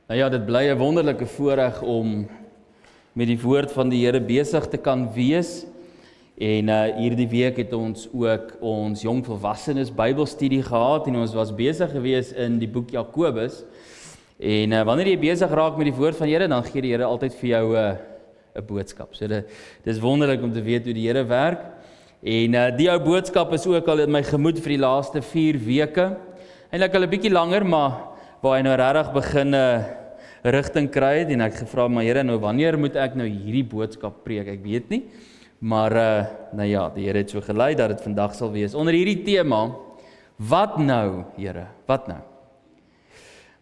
Nou ja, dit bly 'n wonderlike voorreg om met die woord van die Here besig te kan wees. En hierdie week het ons ook ons jong volwassenes Bybelstudie gehad en ons was besig gewees in die boek Jakobus. En wanneer jy besig raak met die woord van die Here, dan gee die Here altyd vir jou 'n boodskap. So dis wonderlik om te weet hoe die Here werk. En die ou boodskap is ook al in my gemoed vir die laaste 4 weke. Eintlik al 'n bietjie langer, maar waar hy nou regtig begin rigting kry het en ek gevra, maar Here, nou wanneer moet ek nou hierdie boodskap preek? Ek weet nie. Maar nou ja, die Here het so gelei dat dit vandag sal wees onder hierdie tema. Wat nou, Here? Wat nou?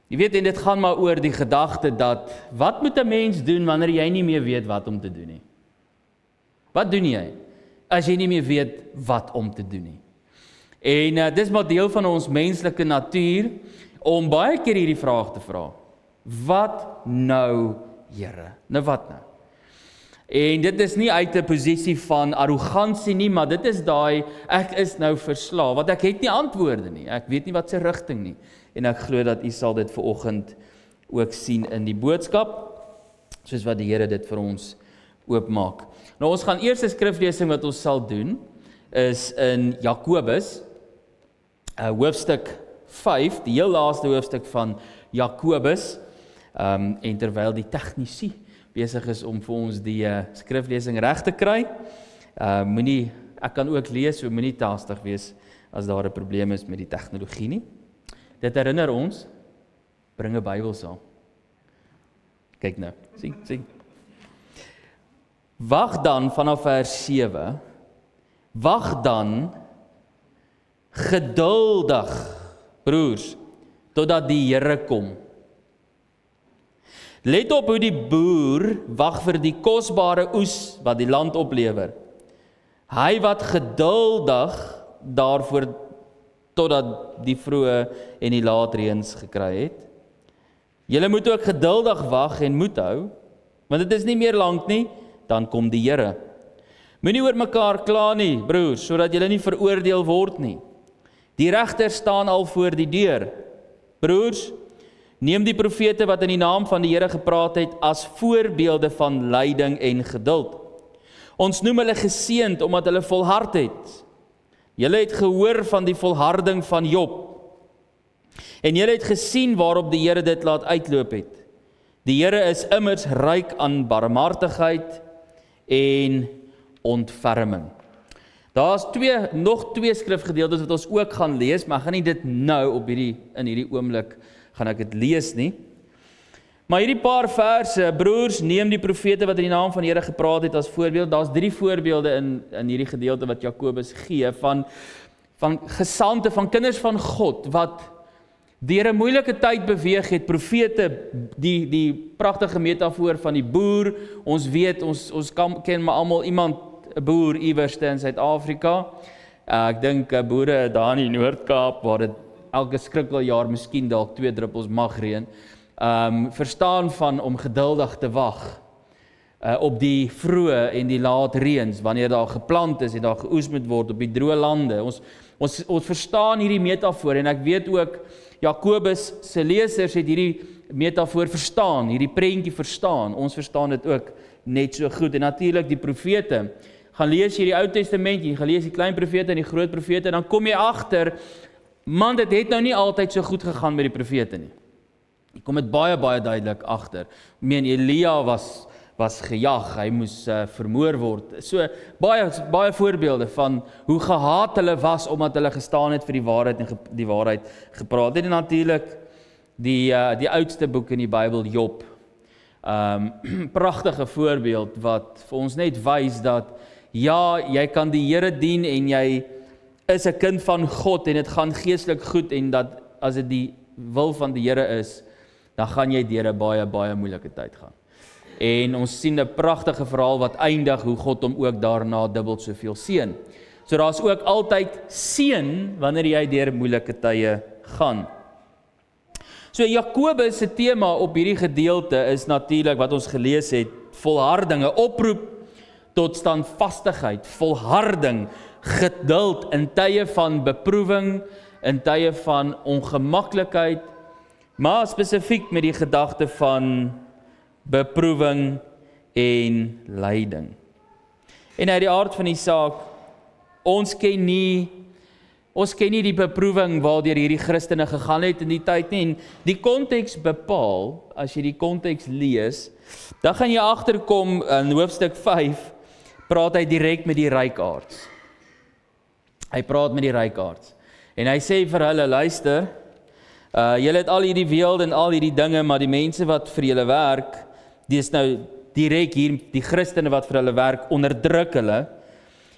Jy weet, en dit gaan maar oor die gedagte dat wat moet 'n mens doen wanneer jy nie meer weet wat om te doen nie? Wat doen jy as jy nie meer weet wat om te doen nie? En dis maar deel van ons menslike natuur om baie keer hierdie vraag te vra. Wat nou, Here? Nou wat nou? En dit is nie uit 'n posisie van arrogansie nie, maar dit is daai, ek is nou verslaaf, want ek het nie antwoorde nie, ek weet nie wat se rigting nie, en ek glo dat u sal dit vanoggend ook sien in die boodskap, soos wat die Here dit vir ons oopmaak. Nou ons gaan eers 'n skriflesing wat ons sal doen, is in Jakobus, hoofstuk 5, die heel laaste hoofstuk van Jakobus, en terwyl die tegnisie besig is om vir ons die skriflesing reg te kry, ek kan ook lees, so moenie te haastig wees as daar 'n probleem is met die tegnologie nie. Dit herinner ons, bring 'n Bybel saam. Kyk nou, sien. Wag dan vanaf vers 7, wag dan geduldig, broers, totdat die Here kom. Let op hoe die boer wag vir die kosbare oes wat die land oplewer. Hy wat geduldig daarvoor totdat die vroeë en die laatreëns gekry het. Julle moet ook geduldig wag en moed hou, want dit is nie meer lank nie, dan kom die Here. Moenie oor mekaar kla nie, broers, sodat julle nie veroordeel word nie. Die regter staan al voor die deur. Broers, neem die profete wat in die naam van die Here gepraat het as voorbeelde van lyding en geduld. Ons noem hulle geseënd omdat hulle volhard het. Julle het gehoor van die volharding van Job. En julle het gesien waarop die Here dit laat uitloop het. Die Here is immers ryk aan barmhartigheid en ontferming. Daar's nog twee skrifgedeeltes wat ons ook gaan lees, maar ek gaan nie dit nou in hierdie oomblik gaan ek dit lees nie. Maar hierdie paar verse, broers, neem die profete wat in die naam van die Here gepraat het as voorbeeld. Daar's 3 voorbeelde in hierdie gedeelte wat Jakobus gee van gesande, van kinders van God wat deur 'n moeilike tyd beweeg het. Profete, die pragtige metafoor van die boer. Ons weet, ons ken maar almal iemand, 'n boer iewers in Suid-Afrika. Ek dink boere daar in die Noord-Kaap waar dit elke skrikkeljaar miskien dalk 2 druppels mag reën, verstaan van om geduldig te wag op die vroeë en die laat reëns, wanneer daar geplant is en daar geoes moet word op die droë lande. Ons verstaan hierdie metafoor en ek weet ook Jakobus se lesers het hierdie metafoor verstaan, hierdie prentjie verstaan. Ons verstaan dit ook net so goed. En natuurlik die profete. Gaan lees jy die Ou Testament, jy gaan lees die klein profete en die groot profete, en dan kom jy agter, man, dit het nou nie altyd so goed gegaan met die profete nie. Ek kom dit baie duidelik agter. Ek meen, Elia was gejag, hy moes vermoor word. So baie voorbeelde van hoe gehaat hulle was omdat hulle gestaan het vir die waarheid en die waarheid gepraat het. En natuurlik die oudste boek in die Bybel, Job. Pragtige voorbeeld wat vir ons net wys dat ja, jy kan die Here dien en jy is 'n kind van God en dit gaan geestelik goed, en dat as dit die wil van die Here is, dan gaan jy deur 'n baie moeilike tyd gaan. En ons sien 'n pragtige verhaal wat eindig hoe God hom ook daarna dubbel soveel seën. So daar's ook altyd seën wanneer jy deur moeilike tye gaan. So Jakobus se tema op hierdie gedeelte is natuurlik wat ons gelees het, volharding, 'n oproep tot standvastigheid, volharding, geduld in tye van beproewing, in tye van ongemaklikheid, maar spesifiek met die gedagte van beproewing en lyding. En uit die aard van die saak, ons ken nie die beproewing waardeur hierdie Christene gegaan het in die tyd nie, en die konteks bepaal, as jy die konteks lees, dan gaan jy agterkom in hoofstuk 5, praat hy direk met die rykaards. Hy praat met die rykaards. En hy sê vir hulle, luister, julle het al hierdie weelde en al hierdie dinge, maar die mense wat vir julle werk, die is nou direk hier, die Christene wat vir hulle werk, onderdruk hulle,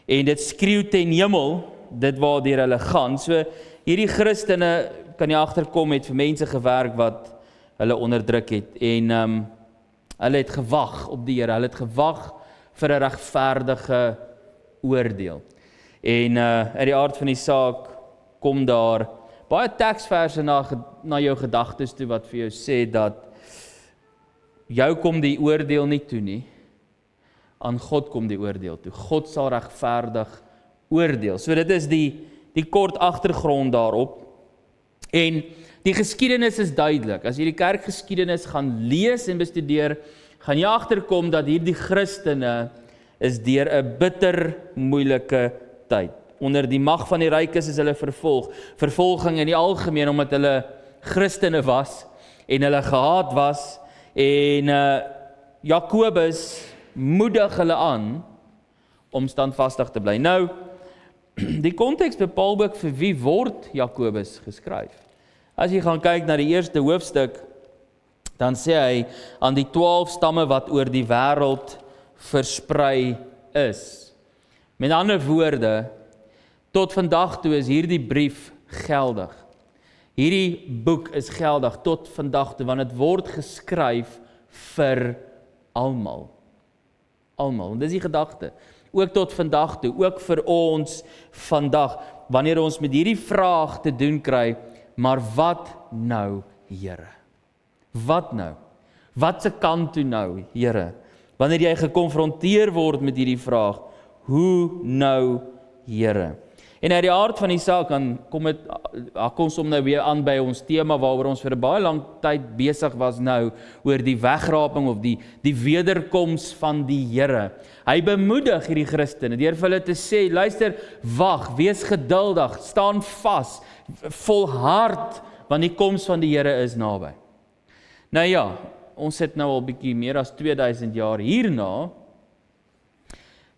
en dit skreeu ten hemel, dit waardeur hulle gaan. So, hierdie Christene, kan jy agterkom, het vir mense gewerk wat hulle onderdruk het, en hulle het gewag op die Here, hulle het gewag vir 'n regverdige oordeel. En uit die aard van die saak, kom daar baie teksverse na jou gedagtes toe, wat vir jou sê, dat jou kom die oordeel nie toe nie, aan God kom die oordeel toe. God sal regverdig oordeel. So dit is die kort agtergrond daarop. En die geskiedenis is duidelik. As jy die kerkgeskiedenis gaan lees en bestudeer, gaan jy agterkom dat hierdie Christene is deur 'n bitter moeilike tyd. Onder die mag van die rykes is hulle vervolging in die algemeen, omdat hulle Christene was, en hulle gehaat was, en Jakobus moedig hulle aan, om standvastig te bly. Nou, die konteks bepaal ook vir wie word Jakobus geskryf. As jy gaan kyk na die eerste hoofstuk, dan sê hy aan die 12 stamme wat oor die wêreld versprei is. Met ander woorde, tot vandag toe is hierdie brief geldig. Hierdie boek is geldig tot vandag toe, want dit word geskryf vir almal. Almal, en dis die gedagte. Ook tot vandag toe, ook vir ons vandag, wanneer ons met hierdie vraag te doen kry, maar wat nou, Here? Wat nou? Wat se kant toe nou, Here? Wanneer jy gekonfronteer word met hierdie vraag, hoe nou, Here? En uit die aard van die saak, dan kom som nou weer aan by ons tema, waaroor ons vir 'n baie lang tyd besig was nou, oor die wegraping of die wederkoms van die Here. Hy bemoedig hierdie Christene, deur vir hulle te sê, luister, wag, wees geduldig, staan vas, volhard, want die koms van die Here is naby. Nou ja, ons sit nou al bietjie meer as 2000 jaar hierna,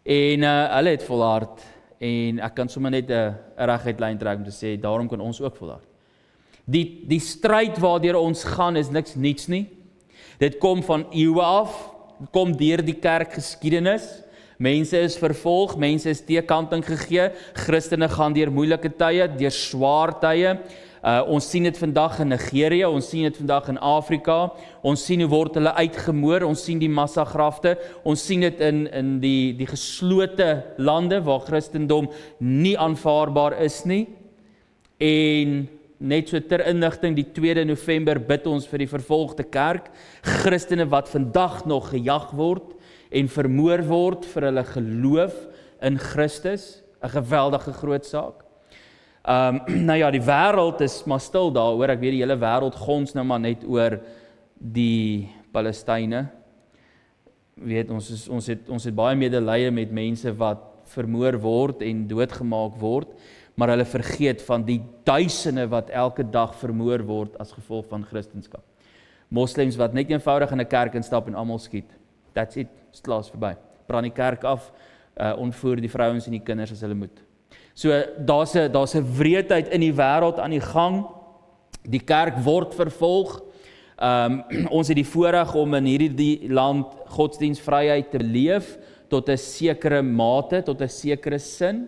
en hulle het volhard, en ek kan sommer net 'n reguit lyn trek om te sê, daarom kan ons ook volhard. Die stryd waardeur ons gaan is niks niets nie. Dit kom van eeue af, dit kom deur die kerkgeskiedenis. Mense is vervolg, mense is teekanting gegee, Christene gaan deur moeilike tye, deur swaar tye. Ons sien dit vandag in Nigerië, ons sien dit vandag in Afrika, ons sien hoe word hulle uitgemoor, ons sien die massagrafte, ons sien dit in die geslote lande waar Christendom nie aanvaarbaar is nie. En net so ter inligting, die 2 November bid ons vir die vervolgde kerk, Christene wat vandag nog gejag word en vermoor word vir hulle geloof in Christus, 'n geweldige groot saak. Nou ja, die wêreld is maar stil daaroor, ek weet die hele wêreld gons nou maar net oor die Palestynë. Weet, ons het baie medelee met mense wat vermoor word en doodgemaak word, maar hulle vergeet van die duisende wat elke dag vermoor word as gevolg van Christendom. Moslems wat net eenvoudig in 'n kerk instap en almal skiet. That's it, slaas verby. Brand die kerk af, ontvoer die vrouens en die kinders as hulle moet. So daar's 'n wreedheid in die wêreld aan die gang. Die kerk word vervolg. Ons het die voorreg om in hierdie land godsdienstvryheid te beleef tot 'n sekere mate, tot 'n sekere sin.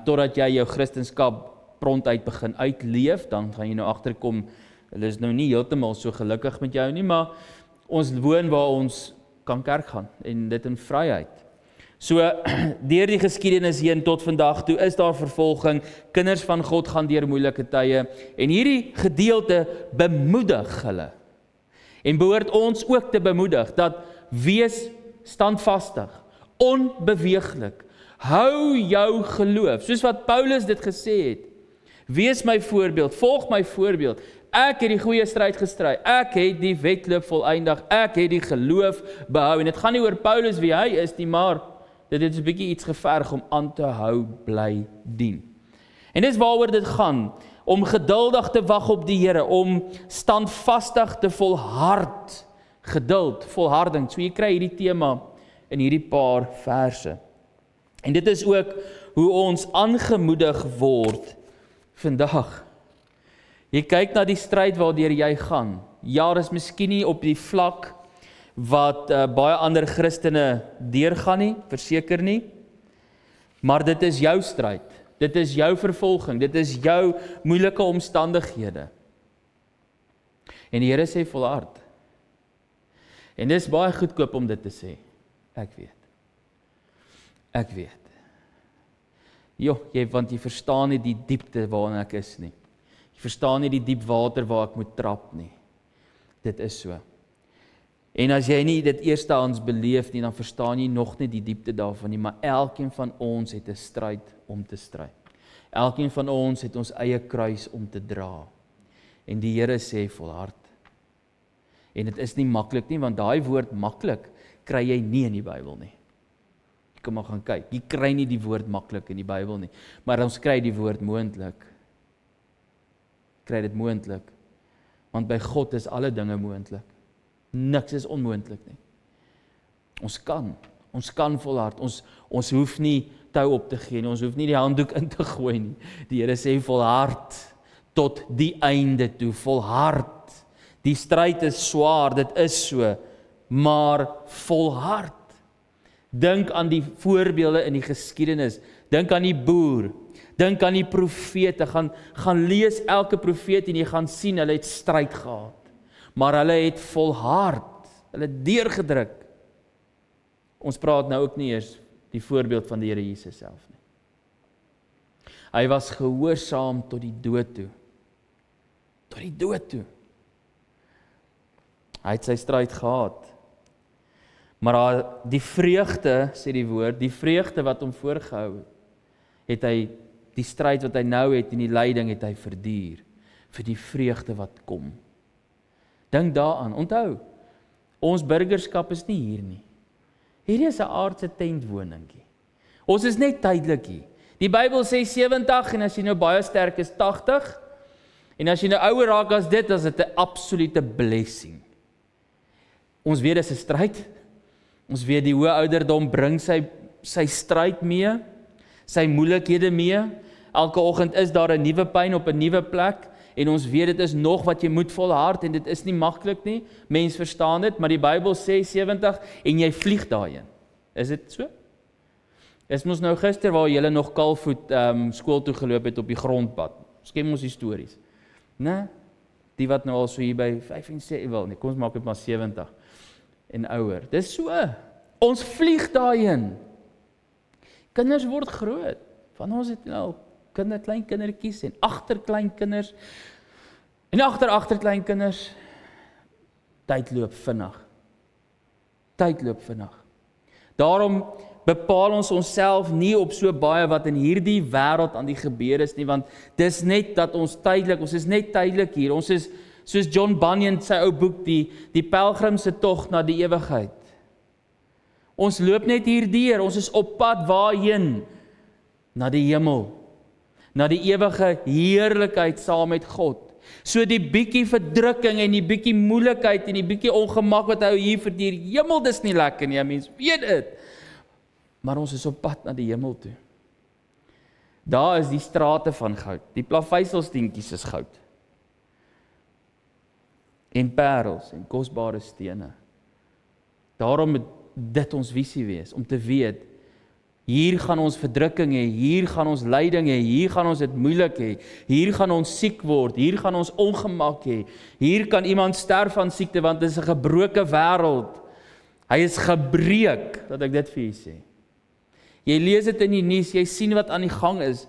Totdat jy jou Christendom prontuit begin uitleef, dan gaan jy nou agterkom, hulle is nou nie heeltemal so gelukkig met jou nie, maar ons woon waar ons kan kerk gaan en dit in vryheid. So, deur die geskiedenis heen tot vandag toe is daar vervolging, kinders van God gaan deur moeilike tye, en hierdie gedeelte bemoedig hulle. En behoort ons ook te bemoedig, dat wees standvastig, onbeweeglik, hou jou geloof, soos wat Paulus dit gesê het, wees my voorbeeld, volg my voorbeeld, Ek het die goeie stryd gestry. Ek het die wedloop volëindig. Ek het die geloof behou. En dit gaan nie oor Paulus wie hy is nie, maar dit het 'n bietjie iets geverg om aan te hou bly dien. En dis waaroor dit gaan, om geduldig te wag op die Here, om standvastig te volhard. Geduld, volharding. So jy kry hierdie tema in hierdie paar verse. En dit is ook hoe ons aangemoedig word vandag. Jy kyk na die stryd waardeur jy gaan. Ja, dis miskien nie op die vlak wat baie ander Christene deurgaan nie, verseker nie. Maar dit is jou stryd. Dit is jou vervolging. Dit is jou moeilike omstandighede. En die Here sê volhard. En dis baie goedkoop om dit te sê. Ek weet. Ek weet. Want jy verstaan nie die diepte waarin ek is nie. Jy verstaan nie die diep water waar ek moet trap nie. Dit is so. En as jy nie dit eerstehands beleef nie, dan verstaan jy nog nie die diepte daarvan nie, maar elkeen van ons het 'n stryd om te stry. Elkeen van ons het ons eie kruis om te dra. En die Here sê volhard. En dit is nie maklik nie, want daai woord maklik kry jy nie in die Bybel nie. Jy kan maar gaan kyk. Jy kry nie die woord maklik in die Bybel nie, maar ons kry die woord moontlik. Kry dit moontlik. Want by God is alle dinge moontlik. Niks is onmoontlik nie. Ons kan volhard. Ons hoef nie tou op te gee nie. Ons hoef nie die handdoek in te gooi nie. Die Here sê volhard tot die einde toe. Volhard. Die stryd is swaar, dit is so, maar volhard. Dink aan die voorbeelde in die geskiedenis. Dink aan die boer. Dink aan die profete. Gaan lees elke profeet en jy gaan sien hulle het stryd gehad. Maar hulle het volhard. Hulle het deurgedruk. Ons praat nou ook nie eers die voorbeeld van die Here Jesus self nie. Hy was gehoorsaam tot die dood toe. Tot die dood toe. Hy het sy stryd gehad. Maar die vreugde, sê die woord, die vreugde wat hom voorgehou het hy die stryd wat hy nou het en die lyding het hy verduur vir die vreugde wat kom. Dink daaraan, onthou, ons burgerskap is nie hier nie. Hierdie is 'n aardse tentwoningkie. Ons is net tydelik hier. Die Bybel sê 70 en as jy nou baie sterk is 80 en as jy nou ouer raak as dit, is dit 'n absolute blessing. Ons weet dis 'n stryd. Ons weet die hoë ouderdom bring sy stryd mee, sy moeilikhede mee. Elke oggend is daar 'n nuwe pyn op 'n nuwe plek en ons weet dit is nog wat jy moet volhard en dit is nie maklik nie. Mens verstaan dit, maar die Bybel sê 70 en jy vlieg daarheen. Is dit so? Is mos nou gister waar jy nog kaalvoet skool toe geloop het op die grondpad. Ons ken mos die stories. Né? Die wat nou al so hier by 5 en 7 wil nie. Kom ons maak dit maar 70 en ouer. Dis so. Ons vlieg daarheen. Kinders word groot. Van ons het nou klein kindertjies en agterkleinkinders en agterkleinkinders. Tyd loop vinnig. Tyd loop vinnig. Daarom bepaal ons onsself nie op so baie wat in hierdie wêreld aan die gebeur is nie, want dis net dat ons is net tydelik hier. Ons is soos John Bunyan sy ou boek die pelgrim se tog na die ewigheid. Ons loop net hierdeur, ons is op pad waarheen? Na die hemel, na die ewige heerlikheid saam met God. So die bietjie verdrukking en die bietjie moeilikheid en die bietjie ongemak wat hou hier vir die hemel, dis nie lekker nie, mens weet dit. Maar ons is op pad na die hemel toe. Daar is die strate van goud, die plaveiselssteentjies is goud. En parels en kosbare stene. Daarom moet dit ons visie wees, om te weet, hier gaan ons verdrukking hê, hier gaan ons lyding hê, hier gaan ons dit moeilik hê, hier gaan ons siek word, hier gaan ons ongemak hê, hier kan iemand sterf van siekte, want dit is 'n gebroke wêreld. Hy is gebreek, dat ek dit vir julle sê. Jy lees dit in die nuus, jy sien wat aan die gang is.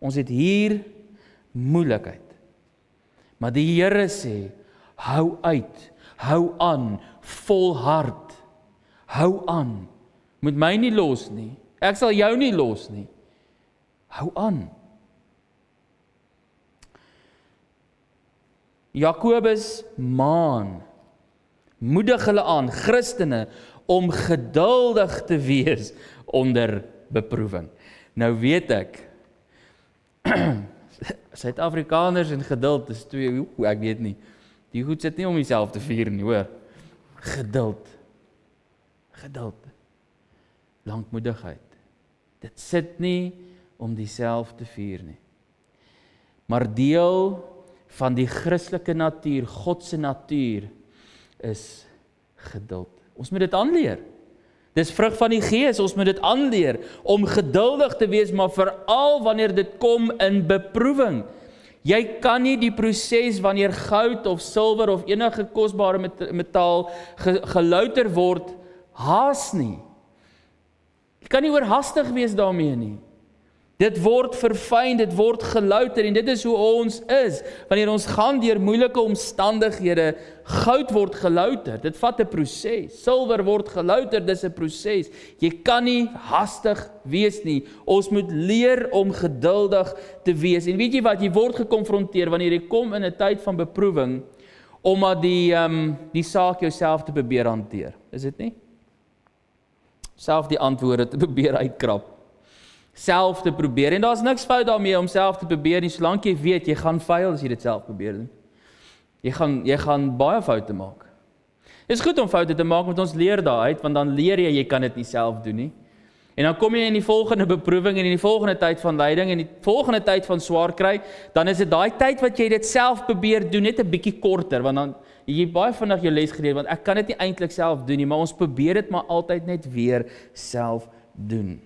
Ons het hier moeilikheid. Maar die Here sê, hou uit, hou aan, volhard, hou aan. Moet my nie los nie. Ek sal jou nie los nie. Hou aan. Jakobus moedig hulle aan, Christene, om geduldig te wees onder beproewing. Nou weet ek, Suid-Afrikaners en geduld is twee, ek weet nie, die goed sit nie om jouself te vier nie, hoor. Geduld, lankmoedigheid, dit sit nie om dieself te vier nie. Maar deel van die Christelike natuur, God se natuur, is geduld. Ons moet dit aanleer. Dis vrug van die Gees, ons moet dit aanleer, om geduldig te wees, maar veral wanneer dit kom in beproewing. Jy kan nie die proses wanneer goud of silwer of enige kosbare metaal gelouter word, haas nie. Jy kan nie oorhaastig wees daarmee nie. Dit word verfyn, dit word gelouter en dit is hoe ons is. Wanneer ons gaan deur moeilike omstandighede, goud word gelouter. Dit vat 'n proses. Silwer word gelouter, dis 'n proses. Jy kan nie haastig wees nie. Ons moet leer om geduldig te wees. En weet jy wat, jy word gekonfronteer wanneer jy kom in 'n tyd van beproewing, omdat die saak jouself te probeer hanteer. Is dit nie? Self die antwoorde te probeer uitkrap. Self te probeer, en daar's niks fout daarmee om self te probeer nie, solank jy weet, jy gaan faal as jy dit self probeer doen. Jy gaan baie foute maak. Dit is goed om foute te maak, want ons leer daaruit, want dan leer jy kan dit nie self doen nie. En dan kom jy in die volgende beproewing, en in die volgende tyd van lyding, en die volgende tyd van swaar kry, dan is dit daai tyd wat jy dit self probeer doen, net 'n bietjie korter, want dan jy baie vinnig jou les geleer, want ek kan dit nie eintlik self doen nie, maar ons probeer dit maar altyd net weer self doen.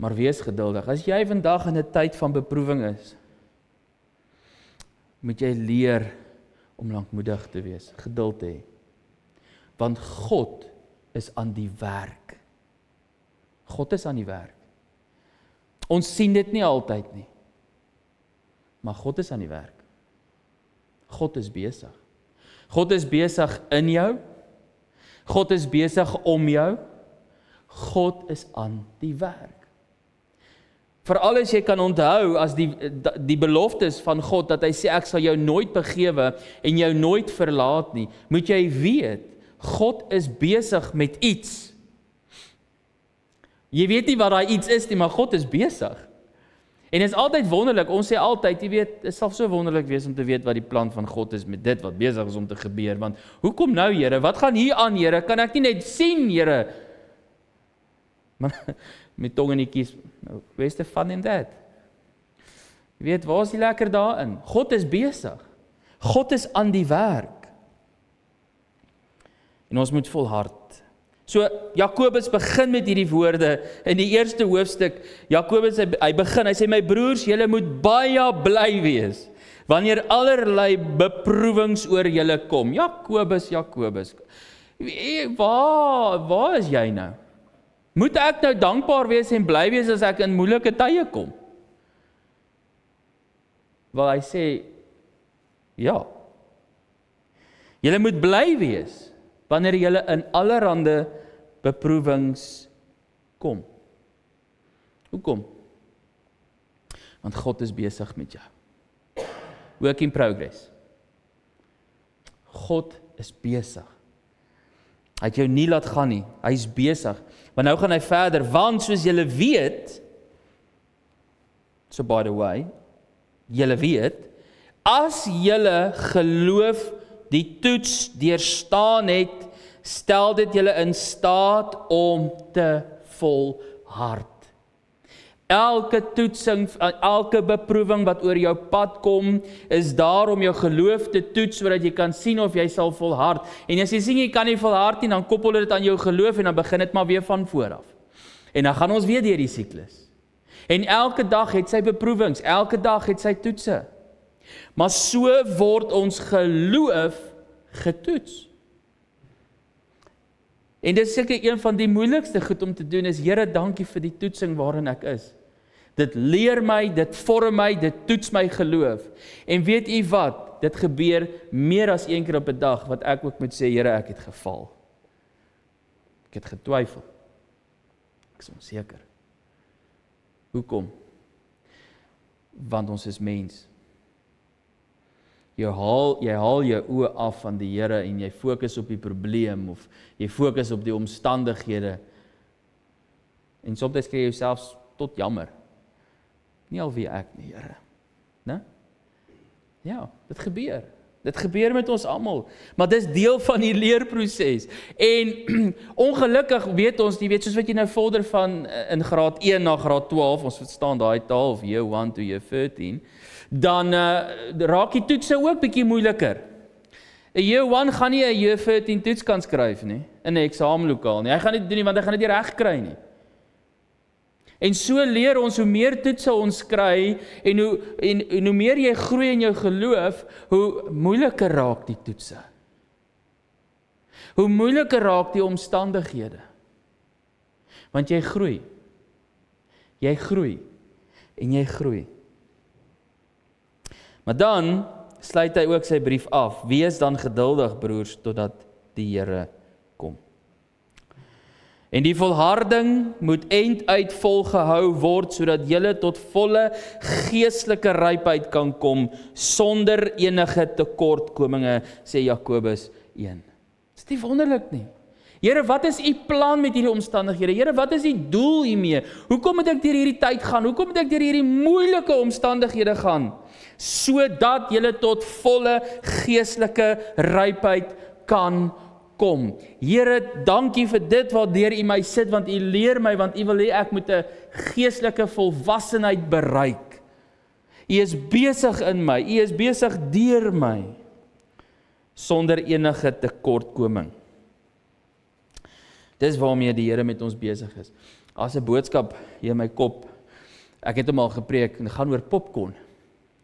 Maar wees geduldig. As jy vandag in 'n tyd van beproewing is, moet jy leer om lankmoedig te wees, geduld te hê. Want God is aan die werk. God is aan die werk. Ons sien dit nie altyd nie, maar God is aan die werk. God is besig. God is besig in jou. God is besig om jou. God is aan die werk. Veral as jy kan onthou as die beloftes van God, dat hy sê, ek sal jou nooit begewe en jou nooit verlaat nie, moet jy weet, God is besig met iets. Jy weet nie wat daai iets is nie, maar God is besig. En dit is altyd wonderlik, ons sê altyd, jy weet, dit sal so wonderlik wees om te weet wat die plan van God is met dit wat besig is om te gebeur, want hoekom nou, Here? Wat gaan hier aan, Here? Kan ek nie net sien, Here? Maar met tong in die kies, where's the fun in that? Jy weet, waar is die lekker daarin? God is besig. God is aan die werk. En ons moet volhard. So, Jakobus begin met hierdie woorde in die eerste hoofstuk. Jakobus, hy begin, hy sê, my broers, julle moet baie bly wees, wanneer allerlei beproewings oor julle kom. Jakobus, waar is jy nou? Moet ek nou dankbaar wees en bly wees as ek in moeilike tye kom? Wel, hy sê, ja. Julle moet bly wees, wanneer julle in allerhande beproewings kom. Hoekom? Want God is besig met jou. Work in progress. God is besig. Hy het jou nie laat gaan nie, hy is besig. Maar nou gaan hy verder, want soos julle weet, so by the way, julle weet, as julle geloof die toets deurstaan het, stel dit julle in staat om te volhard. Elke toetsing, elke beproewing wat oor jou pad kom, is daar om jou geloof te toets, sodat jy kan sien of jy sal volhard. En as jy sien jy kan nie volhard nie, dan koppel dit aan jou geloof en dan begin dit maar weer van voor af. En dan gaan ons weer deur die siklus. En elke dag het sy beproewings, elke dag het sy toetse. Maar so word ons geloof getoets. En dit is seker een van die moeilikste goed om te doen, is, Here, dankie vir die toetsing waarin ek is. Dit leer my, dit vorm my, dit toets my geloof. En weet u wat? Dit gebeur meer as een keer op 'n dag, wat ek ook moet sê, Here, ek het geval. Ek het getwyfel. Ek is onseker. Hoekom? Want ons is mens. Jy haal jou oë af van die Here en jy fokus op die probleem of jy fokus op die omstandighede. En soms kry jy jouself tot jammer. Nie al wie ek nie, Here. Né? Ja, dit gebeur. Dit gebeur met ons almal, maar dis deel van die leerproses. En ongelukkig weet ons, soos wat jy nou vorder van in graad 1 na graad 12, ons verstaan daai taal, of year 1 to year 13, dan raak die toetse ook bietjie moeiliker. 'n Year 1 gaan nie 'n year 13 toets kan skryf nie, in 'n eksamenlokaal nie. Hy gaan dit doen nie, want hy gaan dit nie reg kry nie. En so leer ons, hoe meer toetse ons kry, en hoe meer jy groei in jou geloof, hoe moeiliker raak die toetse. Hoe moeiliker raak die omstandighede. Want jy groei. Jy groei. En jy groei. Maar dan sluit hy ook sy brief af. Wees dan geduldig, broers, totdat die Here kom. En die volharding moet einduit volgehou word, sodat julle tot volle geestelike rypheid kan kom, sonder enige tekortkominge, sê Jakobus 1. Dis nie wonderlik nie. Here, wat is u plan met hierdie omstandighede? Here, wat is die doel hiermee? Hoekom moet ek deur hierdie tyd gaan? Hoekom moet ek deur hierdie moeilike omstandighede gaan? Sodat julle tot volle geestelike rypheid kan kom. Here, dankie vir dit waardeur u my sit, want u leer my, want u wil hê ek moet 'n geestelike volwassenheid bereik. U is besig in my, u is besig deur my, sonder enige tekortkoming. Dis waarmee die Here met ons besig is. As 'n boodskap hier in my kop, ek het hom al gepreek, en gaan oor popcorn.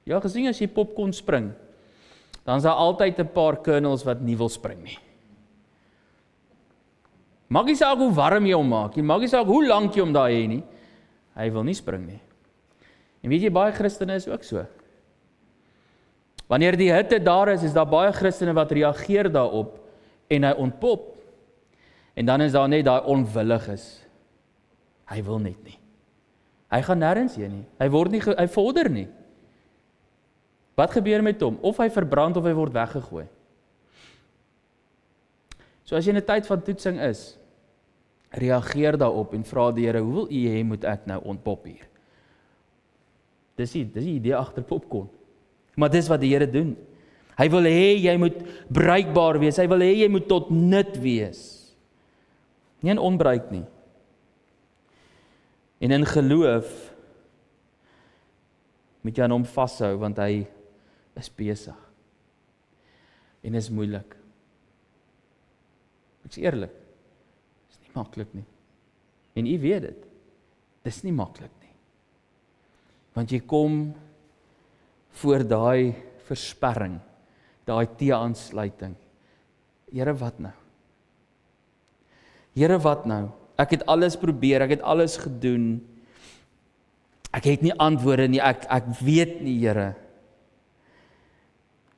Ja, gesien as jy popcorn spring, dan is daar altyd 'n paar kernels wat nie wil spring nie. Mag nie saak hoe warm jy hom maak, mag nie saak hoe lank jy hom daar hê nie, hy wil nie spring nie. En weet jy, baie Christene is ook so. Wanneer die hitte daar is daar baie Christene wat reageer daarop, en hy ontpop. En dan is daar net daai onwillig is. Hy wil net nie. Hy gaan nêrens heen nie. Hy vorder nie. Wat gebeur met hom? Of hy verbrand of hy word weggegooi. So as jy in 'n tyd van toetsing is, reageer daarop en vra die Here, hoe wil u hê moet ek nou ontpop hier? Dis die idee agter popcorn. Maar dis wat die Here doen. Hy wil hê jy moet bruikbaar wees. Hy wil hê jy moet tot nut wees. Nie in onbruik nie. En in geloof moet jy aan hom vashou, want hy is besig. En is moeilik. Ek is eerlik. Dis nie maklik nie. En u weet dit. Dis nie maklik nie. Want jy kom voor daai versperring, daai T-aansluiting. Here, wat nou? Here, wat nou? Ek het alles probeer, ek het alles gedoen. Ek het nie antwoorde nie, ek weet nie, Here.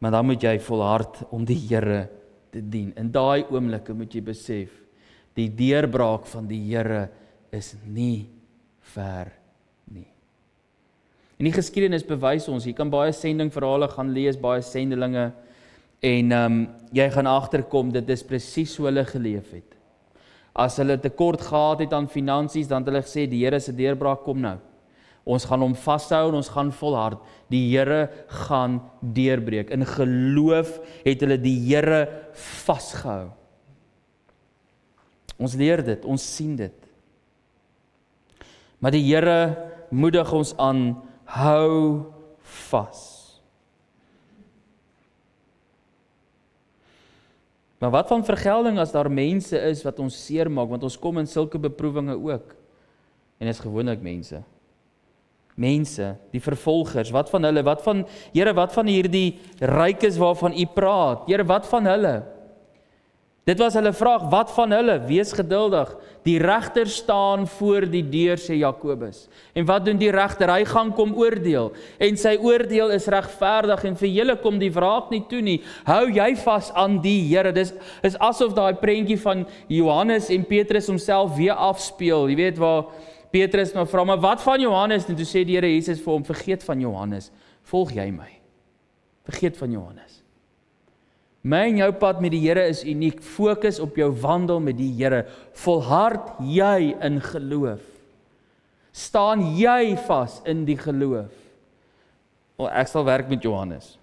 Maar dan moet jy volhard om die Here te dien. In daai oomblikke moet jy besef, die deurbraak van die Here is nie ver nie. En die geskiedenis bewys ons, jy kan baie sendingverhale gaan lees, baie sendelinge, en jy gaan agterkom, dit is presies hoe hulle geleef het. As hulle tekort gehad het aan finansies, dan het hulle gesê, die Here se deurbraak kom nou. Ons gaan hom vashou en ons gaan volhard. Die Here gaan deurbreek. In geloof het hulle die Here vasgehou. Ons leer dit, ons sien dit. Maar die Here moedig ons aan, hou vas. Maar wat van vergelding as daar mense is wat ons seermaak, want ons kom in sulke beproewinge ook. En dit is gewoonlik mense. Mense, die vervolgers, wat van hulle? Here, wat van hierdie rykes waarvan u praat? Here, wat van hulle? Dit was hulle vraag, wat van hulle? Wees geduldig. Die regter staan voor die deur, sê Jakobus. En wat doen die regter? Hy gaan kom oordeel. En sy oordeel is regverdig en vir julle kom die wraak nie toe nie. Hou jy vas aan die Here. Dis is asof daai prentjie van Johannes en Petrus homself weer afspeel. Jy weet waar Petrus nou vra, maar wat van Johannes? En toe sê die Here Jesus vir hom, vergeet van Johannes, volg jy my. Vergeet van Johannes. My en jou pad met die Here is uniek. Fokus op jou wandel met die Here. Volhard jy in geloof. Staan jy vas in die geloof. Ek sal werk met Johannes.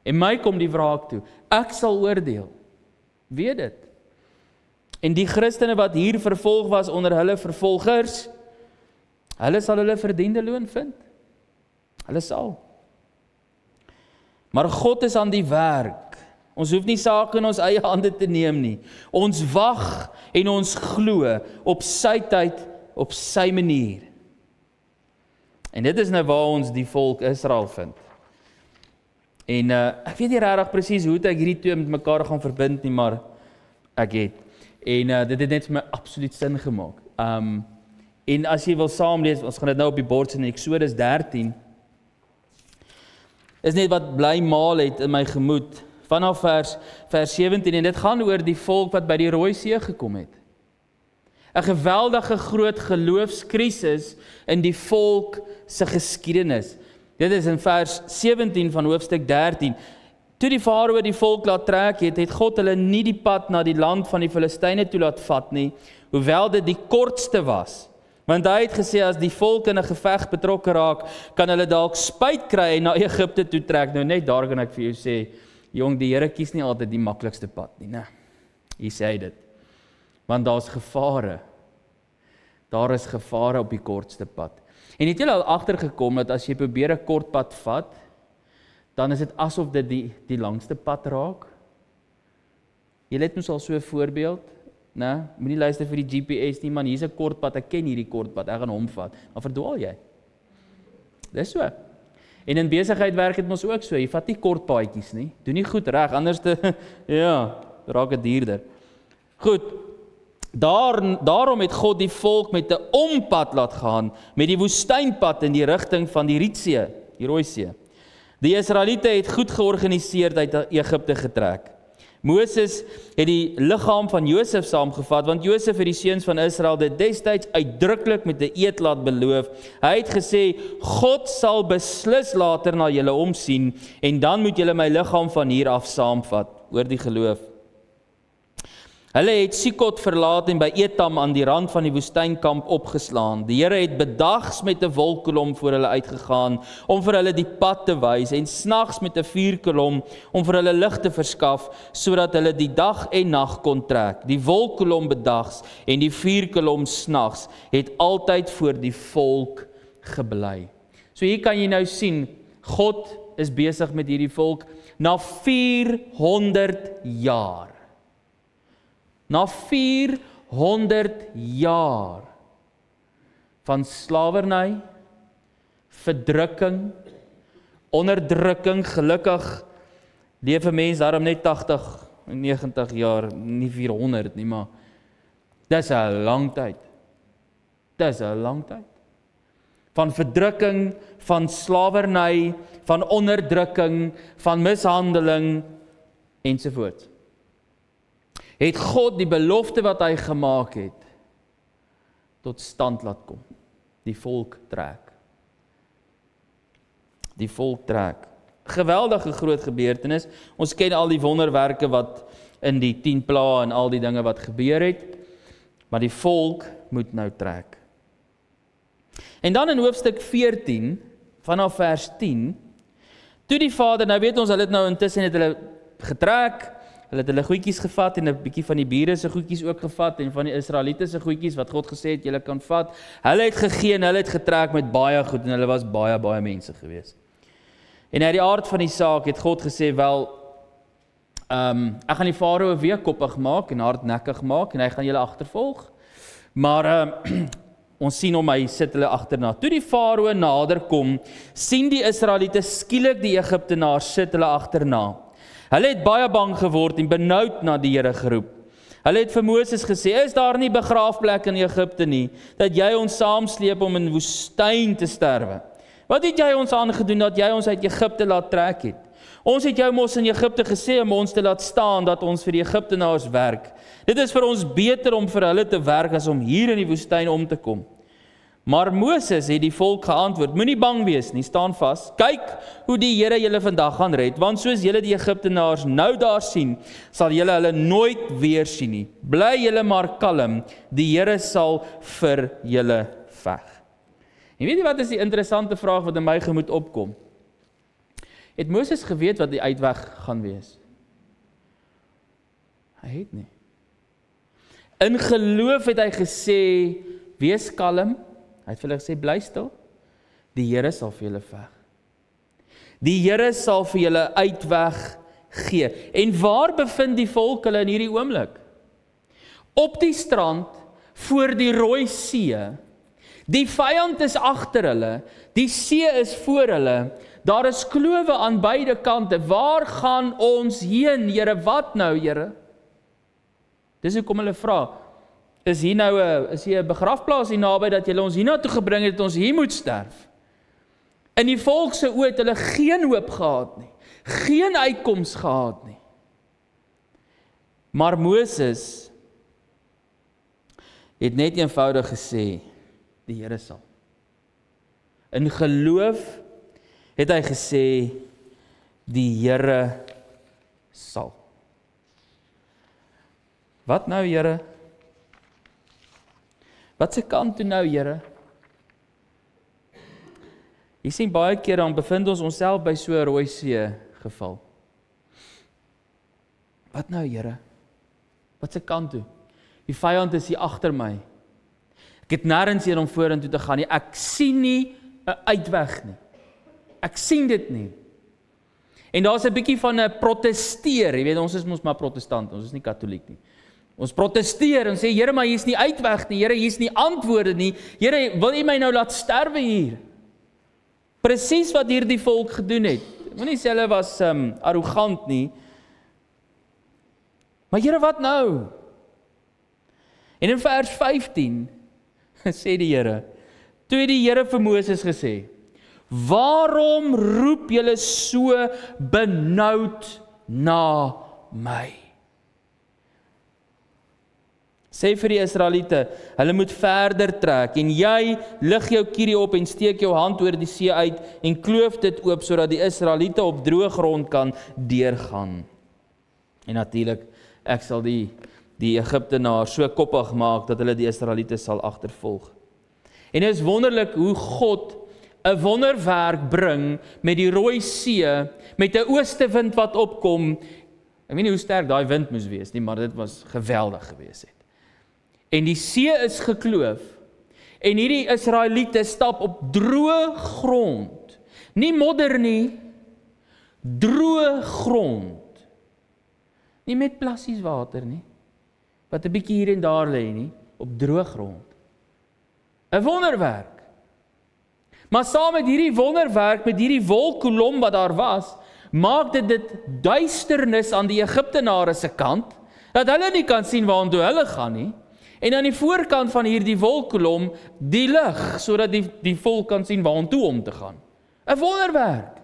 En my kom die wraak toe. Ek sal oordeel. Weet dit. En die Christene wat hier vervolg was onder hulle vervolgers, hulle sal hulle verdiende loon vind. Hulle sal. Maar God is aan die werk. Ons hoef nie sake in ons eie hande te neem nie. Ons wag en ons glo op sy tyd, op sy manier. En dit is nou waar ons die volk Israel vind. En ek weet nie regtig presies hoe ek hierdie twee met mekaar gaan verbind nie, maar ek het. En dit het net vir my absoluut sin gemaak. En as jy wil saamlees, ons gaan dit nou op die bord sien in Exodus 13, is net wat bly maal het in my gemoed, vanaf vers 17, en dit gaan oor die volk wat by die Rooi See gekom het. 'n geweldige groot geloofskrisis in die volk se geskiedenis. Dit is in vers 17 van hoofstuk 13. Toe die farao die volk laat trek het God hulle nie die pad na die land van die Filistyne toe laat vat nie, hoewel dit die kortste was. Want hy het gesê, as die volk in 'n geveg betrokke raak, kan hulle dalk spyt kry en na Egipte toe trek. Nou net daar kan ek vir jou sê, jong, die Here kies nie altyd die maklikste pad nie, né? Hier sê hy dit. Want daar's gevare. Daar is gevare op die kortste pad. En het julle al agtergekom dat as jy probeer 'n kort pad vat, dan is dit asof dit die langste pad raak? Jy het mos al so 'n voorbeeld, né? Moenie luister vir die GPS nie, man, hier's 'n kort pad, ek ken hierdie kort pad, ek gaan hom vat. Dan verdwaal jy. Dis so. En in besigheid werk dit mos ook so, jy vat nie kort paadjies nie. Doen nie goed reg, anders ja, raak dit duurder. Goed. Daarom het God die volk met 'n ompad laat gaan, met die woestynpad in die rigting van die Rietsee, die Rooi See. Die Israeliete het goed georganiseerd uit Egipte getrek. Moses het die liggaam van Josef saamgevat, want Josef het die seuns van Israel dit destyds uitdruklik met 'n eed laat beloof. Hy het gesê, God sal beslis later na julle omsien, en dan moet julle my liggaam van hier af saamvat, oor die geloof. Hulle het Sikot verlaat en by Etam aan die rand van die woestynkamp opgeslaan. Die Here het bedags met 'n wolkkolom voor hulle uitgegaan, om vir hulle die pad te wys, en snags met 'n vuurkolom, om vir hulle lig te verskaf, sodat hulle die dag en nag kon trek. Die wolkkolom bedags en die vuurkolom snags, het altyd voor die volk gebly. So hier kan jy nou sien, God is besig met hierdie volk, na 400 jaar. Na 400 jaar van slawerny, verdrukking, onderdrukking, gelukkig leef 'n mens daarom net 80 en 90 jaar, nie 400 nie, maar dis 'n lang tyd. Dis 'n lang tyd. Van verdrukking, van slawerny, van onderdrukking, van mishandeling ensovoorts. Het God die belofte wat hy gemaak het, tot stand laat kom. Die volk trek. Die volk trek. Geweldige groot gebeurtenis. Ons ken al die wonderwerke wat in die 10 plaae en al die dinge wat gebeur het, maar die volk moet nou trek. En dan in hoofstuk 14, vanaf vers 10, toe die Vader, nou weet ons, hulle het nou intussen het hulle getrek, hulle het hulle goedjies gevat en 'n bietjie van die bure se goedjies ook gevat en van die Israeliete se goedjies wat God gesê het julle kan vat. Hulle het gegee en hulle het getrek met baie goed en hulle was baie mense gewees. En uit die aard van die saak het God gesê, wel, ek gaan die farao weer koppig maak en hardnekkig maak en hy gaan julle agtervolg. Maar ons sien hom, hy sit hulle agterna. Toe die farao nader kom, sien die Israeliete skielik die Egiptenaars sit hulle agterna. Hulle het baie bang geword en benoud na die Here geroep. Hulle het vir Moses gesê, is daar nie begraafplek in Egipte nie, dat jy ons saamsleep om in woestyn te sterwe? Wat het jy ons aangedoen dat jy ons uit Egipte laat trek het? Ons het jou mos in Egipte gesê om ons te laat staan, dat ons vir die Egiptenaars werk. Dit is vir ons beter om vir hulle te werk as om hier in die woestyn om te kom. Maar Moses het die volk geantwoord, moenie bang wees nie, staan vas. Kyk hoe die Here julle vandag gaan red, want soos julle die Egiptenaars nou daar sien, sal julle hulle nooit weer sien nie. Bly julle maar kalm, die Here sal vir julle veg. En weet jy wat is die interessante vraag wat in my gemoed opkom? Het Moses geweet wat die uitweg gaan wees? Hy het nie. In geloof het hy gesê, wees kalm. Hy het vir hulle gesê, bly stil. Die Here sal vir julle veg. Die Here sal vir julle uitweg gee. En waar bevind die volk hulle in hierdie oomblik? Op die strand, voor die Rooi See. Die vyand is agter hulle, die see is voor hulle, daar is klowe aan beide kante. Waar gaan ons heen, Here? Wat nou, Here? Dis hoekom hulle vra, is hier 'n begrafplaas hier naby dat julle ons hiernatoe gebring het, dat ons hier moet sterf? In die volk se oë het hulle geen hoop gehad nie, geen uitkoms gehad nie. Maar Moses het net eenvoudig gesê, die Here sal. In geloof het hy gesê, die Here sal. Wat nou, Here? Wat se kant toe nou, Here? Jy sien baie keer dan bevind ons onsself by so 'n Rooi See geval. Wat nou, Here? Wat se kant toe? Die vyand is hier agter my. Ek het nêrens heen om vorentoe te gaan nie. Ek sien nie 'n uitweg nie. Ek sien dit nie. En daar's 'n bietjie van 'n protesteer. Jy weet, ons is mos maar protestant, ons is nie katoliek nie. Ons protesteer en sê, Here, maar hier is nie uitweg nie. Here, hier is nie antwoorde nie. Here, wil U my nou laat sterwe hier? Presies wat hierdie volk gedoen het. Ek wil nie sê hulle was arrogant nie. Maar Here, wat nou? En in vers 15 sê die Here, toe het die Here vir Moses gesê, waarom roep julle so benoud na my? Sê vir die Israeliete, hulle moet verder trek, en jy lig jou kierie op en steek jou hand oor die see uit, en kloof dit oop, sodat die Israeliete op droë grond kan deurgaan. En natuurlik, ek sal die Egiptenaars so koppig maak, dat hulle die Israeliete sal agtervolg. En dit is wonderlik hoe God 'n wonderwerk bring met die Rooi See, met 'n oostewind wat opkom. Ek weet nie hoe sterk daai wind moes wees nie, maar dit was geweldig gewees het. En die see is gekloof, en hierdie Israeliete stap op droë grond, nie modder nie, droë grond, nie met plassies water nie, wat 'n bietjie hier en daar lê nie, op droë grond. 'n Wonderwerk. Maar saam met hierdie wonderwerk, met hierdie wolkkolom wat daar was, maak dit duisternis aan die Egiptenare se kant, dat hulle nie kan sien waartoe hulle gaan nie, en aan die voorkant van hierdie wolkkolom die lig, sodat die volk kan sien waartoe om te gaan. 'n Wonderwerk.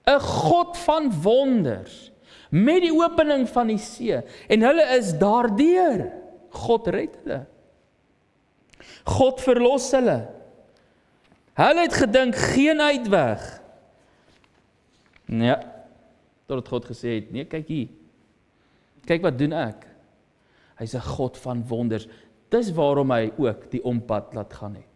'n God van wonders, met die opening van die see, en hulle is daardeur. God red hulle. God verlos hulle. Hulle het gedink, geen uitweg. Nee, totdat God gesê het, nee, kyk hier. Kyk wat doen ek. Hy's 'n God van wonders. Dis waarom hy ook die ompad laat gaan het.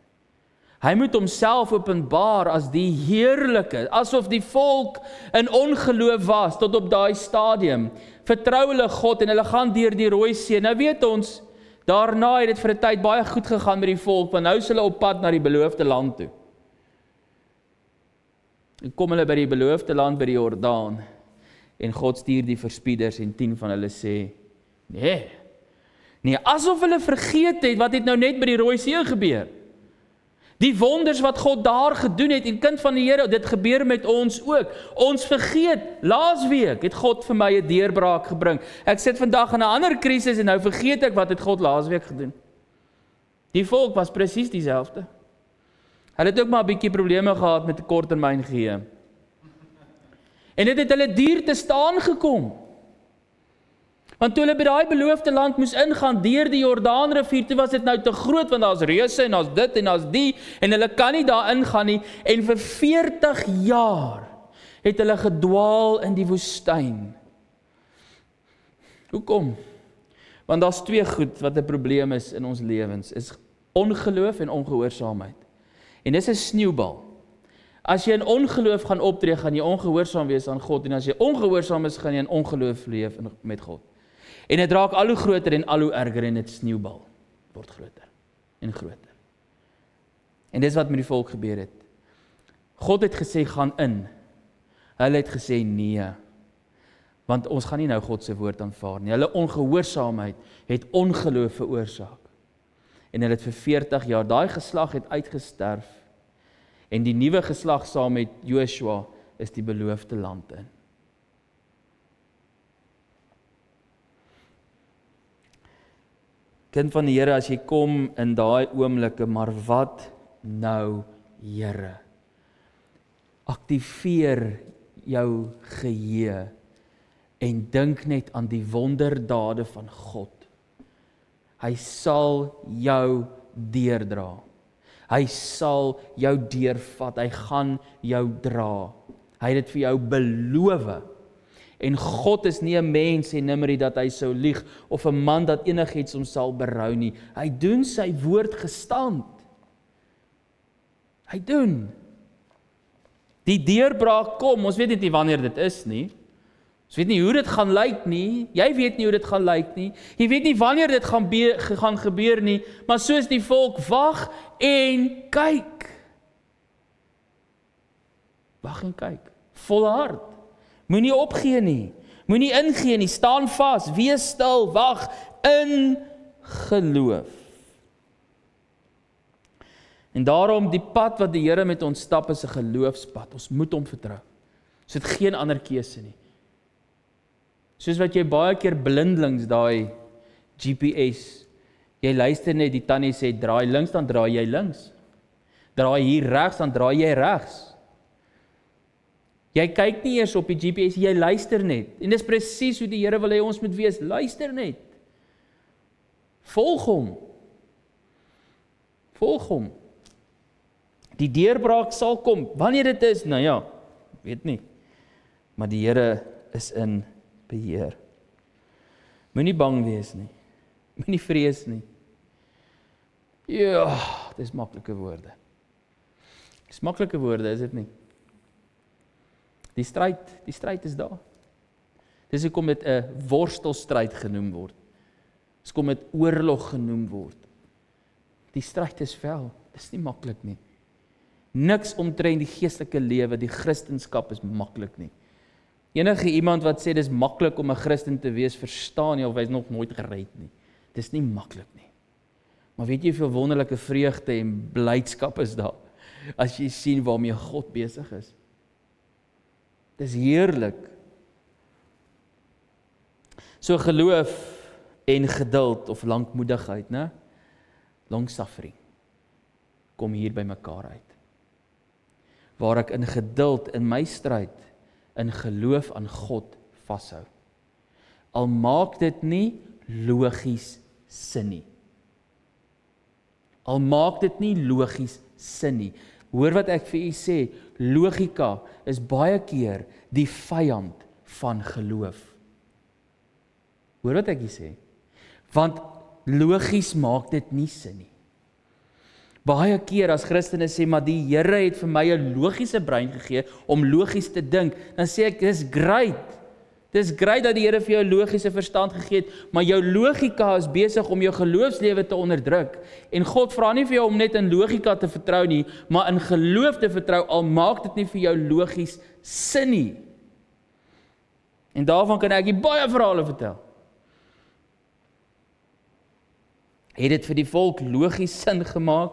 Hy moet homself openbaar as die heerlike, asof die volk in ongeloof was tot op daai stadium. Vertrou hulle God en hulle gaan deur die Rooi See. Nou weet ons, daarna het dit vir 'n tyd baie goed gegaan met die volk, want nou is hulle op pad na die beloofde land toe. En kom hulle by die beloofde land by die Jordaan, en God stuur die verspieders, en 10 van hulle sê, nee, asof hulle vergeet het, wat het nou net by die Rooi See gebeur. Die wonders wat God daar gedoen het, en kind van die Here, dit gebeur met ons ook. Ons vergeet, laasweek het God vir my 'n deurbraak gebring. Ek sit vandag in 'n ander krisis, en nou vergeet ek wat het God laasweek gedoen. Die volk was presies dieselfde. Hulle het ook maar 'n bietjie probleme gehad met 'n korttermyn geheue. En dit het hulle duur te staan gekom. Want toe hulle by daai beloofde land moes ingaan, deur die Jordaanrivier, toe was dit nou te groot, want daar's reuse en daar's dit en daar's die, en hulle kan nie daar ingaan nie, en vir 40 jaar het hulle gedwaal in die woestyn. Hoekom? Want daar's twee goed wat 'n probleem is in ons lewens, is ongeloof en ongehoorsaamheid. En dis 'n sneeubal. As jy in ongeloof gaan optree, gaan jy ongehoorsaam wees aan God, en as jy ongehoorsaam is, gaan jy in ongeloof leef met God. En dit raak al hoe groter en al hoe erger, en dit sneeubal word groter en groter. En dis wat met die volk gebeur het. God het gesê, gaan in. Hulle het gesê, nee. Want ons gaan nie nou God se woord aanvaar nie. Hulle ongehoorsaamheid het ongeloof veroorsaak. En hulle het vir 40 jaar, daai geslag het uitgesterf, en die nuwe geslag saam met Joshua is die beloofde land in. Kind van die Here, as jy kom in daai oomblikke, maar wat nou, Here? Aktiveer jou geheue en dink net aan die wonderdade van God. Hy sal jou deurdra. Hy sal jou deurvat. Hy gaan jou dra. Hy het dit vir jou beloof. En God is nie 'n mens en nimmerie dat hy sou lieg, of 'n man dat enigiets hom sal berou nie. Hy doen sy woord gestand. Hy doen. Die deurbraak kom, ons weet nie wanneer dit is nie. Ons weet nie hoe dit gaan lyk nie. Jy weet nie hoe dit gaan lyk nie. Jy weet nie wanneer dit gaan gebeur nie, maar soos die volk, wag en kyk. Wag en kyk. Volhard. Moenie opgee nie. Moenie ingee nie. Staan vas. Wees stil. Wag in geloof. En daarom die pad wat die Here met ons stap is 'n geloofspad. Ons moet hom vertrou. Ons het geen ander keuse nie. Soos wat jy baie keer blindelings daai GPS, jy luister net, die tannie sê, draai links, dan draai jy links. Draai hier regs, dan draai jy regs. Jy kyk nie eers op die GPS, jy luister net. En dis presies hoe die Here wil hê ons moet wees, luister net. Volg hom. Volg hom. Die deurbraak sal kom. Wanneer dit is, nou ja, weet nie. Maar die Here is in beheer. Moenie bang wees nie. Moenie vrees nie. Ja, dis maklike woorde. Dis maklike woorde, is dit nie? Die stryd is daar. Dis hoekom dit 'n worstelstryd genoem word. Dis hoekom dit oorlog genoem word. Die stryd is vel, dis nie maklik nie. Niks omtrent die geestelike lewe, die Christendom is maklik nie. Enige iemand wat sê dis maklik om 'n Christen te wees, verstaan nie of hy's nog nooit gered nie. Dis nie maklik nie. Maar weet jy hoeveel wonderlike vreugde en blydskap is daar as jy sien waarmee God besig is? Dis heerlik. So geloof en geduld of lankmoedigheid, né? Long suffering kom hier by mekaar uit. Waar ek in geduld in my stryd, in geloof aan God vashou. Al maak dit nie logies sin nie. Al maak dit nie logies sin nie. Hoor wat ek vir u sê, logika is baie keer die vyand van geloof. Hoor wat ek hier sê? Want logies maak dit nie sin nie. Baie keer as Christene sê, maar die Here het vir my 'n logiese brein gegee om logies te dink, dan sê ek, dis great. Dis great dat die Here vir jou logiese verstand gegee het, maar jou logika is besig om jou geloofslewe te onderdruk. En God vra nie vir jou om net in logika te vertrou nie, maar in geloof te vertrou, al maak dit nie vir jou logies sin nie. En daarvan kan ek baie verhale vertel. Het dit vir die volk logies sin gemaak,